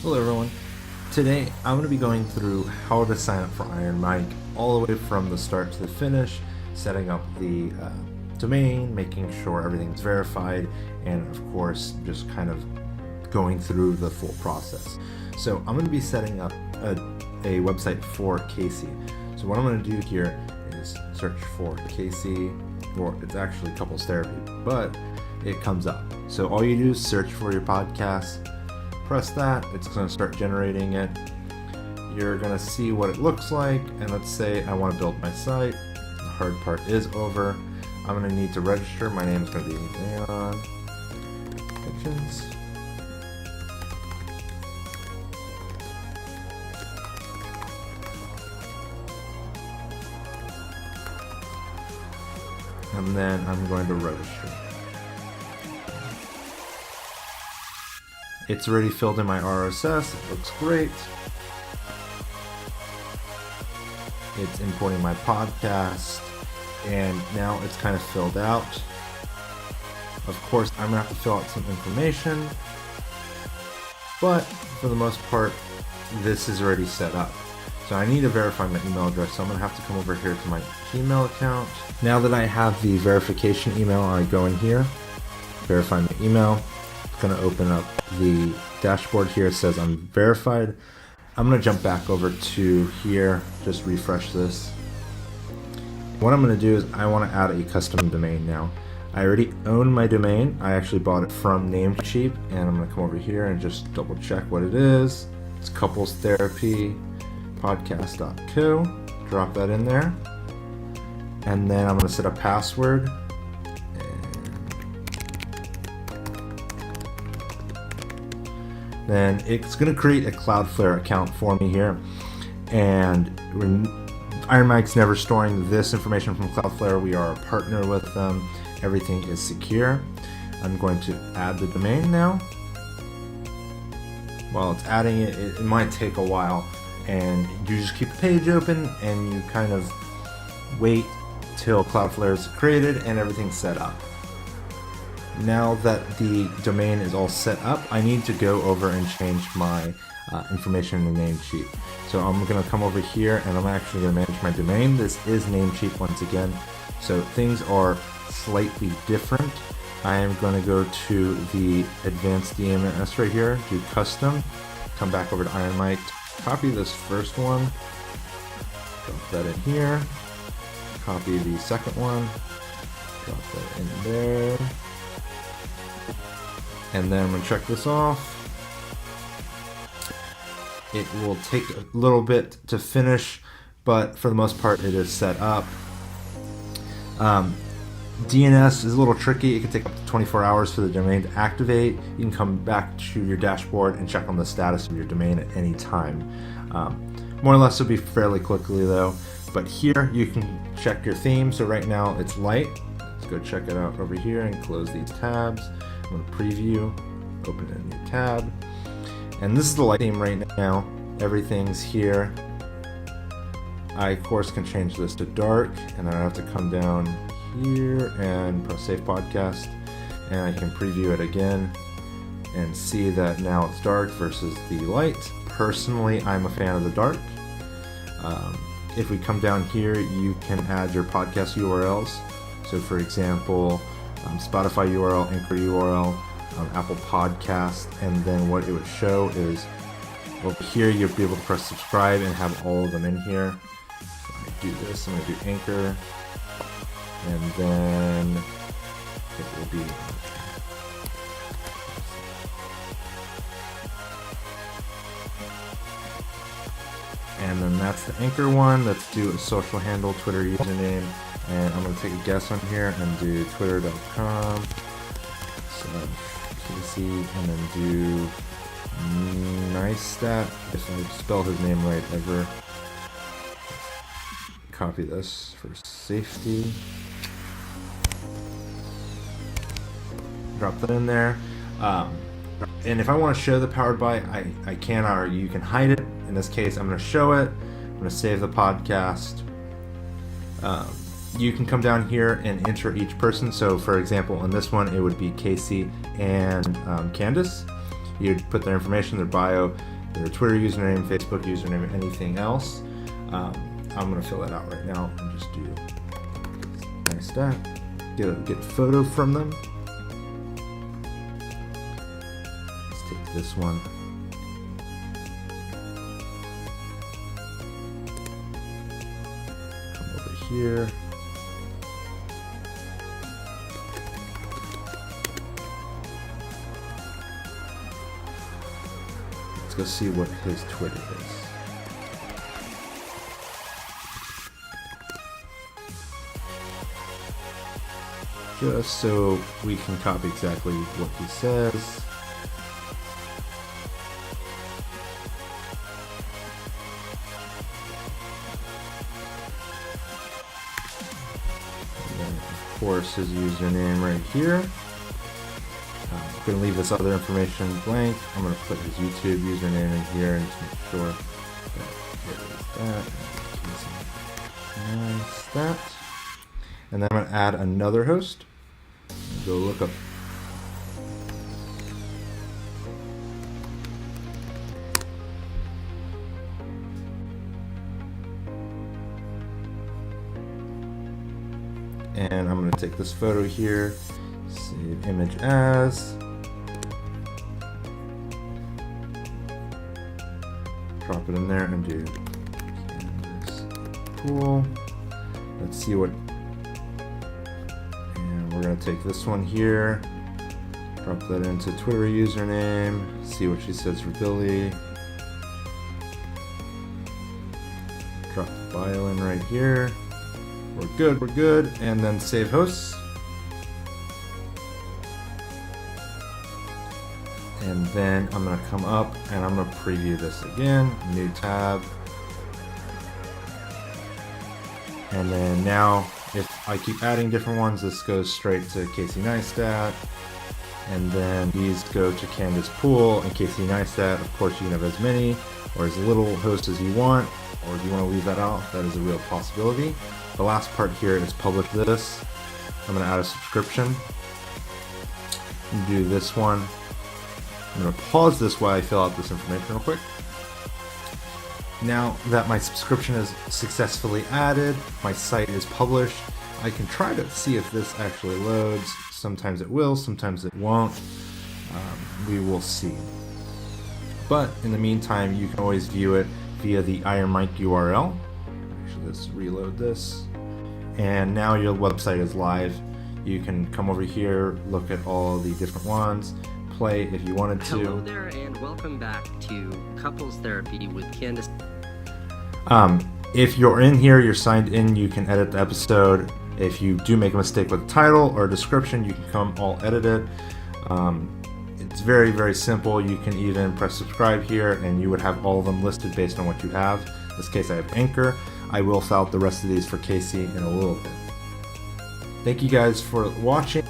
Hello everyone. Today I'm going to be going through how to sign up for IronMic all the way from the start to the finish, setting up the domain, making sure everything's verified, and of course just kind of going through the full process. So I'm going to be setting up a website for Casey. So what I'm going to do here is search for Casey, or it's actually couples therapy, but it comes up. So all you do is search for your podcast, press that, it's going to start generating it. You're going to see what it looks like, and let's say I want to build my site. The hard part is over. I'm going to need to register. My name is going to be Leon Hitchens. And then I'm going to register. It's already filled in my RSS, it looks great. It's importing my podcast, and now it's kind of filled out. Of course, I'm gonna have to fill out some information, but for the most part, this is already set up. So I need to verify my email address, so I'm gonna have to come over here to my Gmail account. Now that I have the verification email, I go in here, verify my email. Going to open up the dashboard here. It says I'm verified. I'm going to jump back over to here, just refresh this. What I'm going to do is I want to add a custom domain now. I already own my domain. I actually bought it from Namecheap, and I'm going to come over here and just double check what it is. It's couples therapy podcast.co. Drop that in there, and then I'm going to set a password. Then it's going to create a Cloudflare account for me here, and IronMic's never storing this information from Cloudflare. We are a partner with them. Everything is secure. I'm going to add the domain now. While it's adding it, it might take a while, and you just keep the page open and you kind of wait till Cloudflare is created and everything's set up. Now that the domain is all set up, I need to go over and change my information in Namecheap. So I'm going to come over here, and I'm actually going to manage my domain. This is Namecheap once again, so things are slightly different. I am going to go to the advanced DNS right here, do custom, come back over to IronMic, copy this first one, drop that in here, copy the second one, drop that in there. And then I'm going to check this off. It will take a little bit to finish, but for the most part it is set up. DNS is a little tricky. It can take up to 24 hours for the domain to activate. You can come back to your dashboard and check on the status of your domain at any time. More or less it'll be fairly quickly though. But here you can check your theme. So right now it's light. Let's go check it out over here and close these tabs. I'm going to preview, open a new tab, and this is the light theme right now. Everything's here. I of course can change this to dark, and then I have to come down here and press save podcast, and I can preview it again and see that now it's dark versus the light. Personally, I'm a fan of the dark. If we come down here, you can add your podcast URLs. So for example, Spotify URL, Anchor URL, Apple Podcast, and then what it would show is over here you'll be able to press subscribe and have all of them in here. So I'm going to do this, I'm going to do Anchor, and then it will be and then that's the Anchor one. Let's do a social handle, Twitter username. And I'm going to take a guess on here and do twitter.com Casey, and then do Neistat, if I spell his name right ever. Copy this for safety. Drop that in there. And if I want to show the powered by, I can, or you can hide it. In this case, I'm going to show it. I'm going to save the podcast. You can come down here and enter each person. So for example, in this one, it would be Casey and Candace. You'd put their information, their bio, their Twitter username, Facebook username, anything else. I'm going to fill that out right now and just do Neistat. Get a photo from them. Let's take this one. Come over here. Let's go see what his Twitter is. Just so we can copy exactly what he says. And then, of course, his username right here. I'm going to leave this other information blank. I'm going to put his YouTube username in here and just make sure that it is that. And then I'm going to add another host. Go look up. And I'm going to take this photo here, save image as, drop it in there and do canvas pool. Let's see what. We're going to take this one here, drop that into Twitter username, see what she says for Billy. Drop the bio in right here. We're good. And then save hosts. And then I'm going to come up and I'm going to preview this again, new tab. And then now, if I keep adding different ones, this goes straight to Casey Neistat, and then these go to Canvas Pool and Casey Neistat. Of course, you can have as many or as little hosts as you want, or if you want to leave that out, that is a real possibility. The last part here is publish this. I'm going to add a subscription and do this one. I'm going to pause this while I fill out this information real quick. Now that my subscription is successfully added, my site is published, I can try to see if this actually loads. Sometimes it will, sometimes it won't. We will see. But in the meantime, you can always view it via the IronMic URL. Actually, let's reload this. And now your website is live. You can come over here, look at all the different ones, play if you wanted to. Hello there, and welcome back to Couples Therapy with Candace. If you're in here, you're signed in, you can edit the episode. If you do make a mistake with the title or description, you can come all edit it. It's very, very simple. You can even press subscribe here and you would have all of them listed based on what you have. In this case, I have Anchor. I will fill out the rest of these for Casey in a little bit. Thank you guys for watching.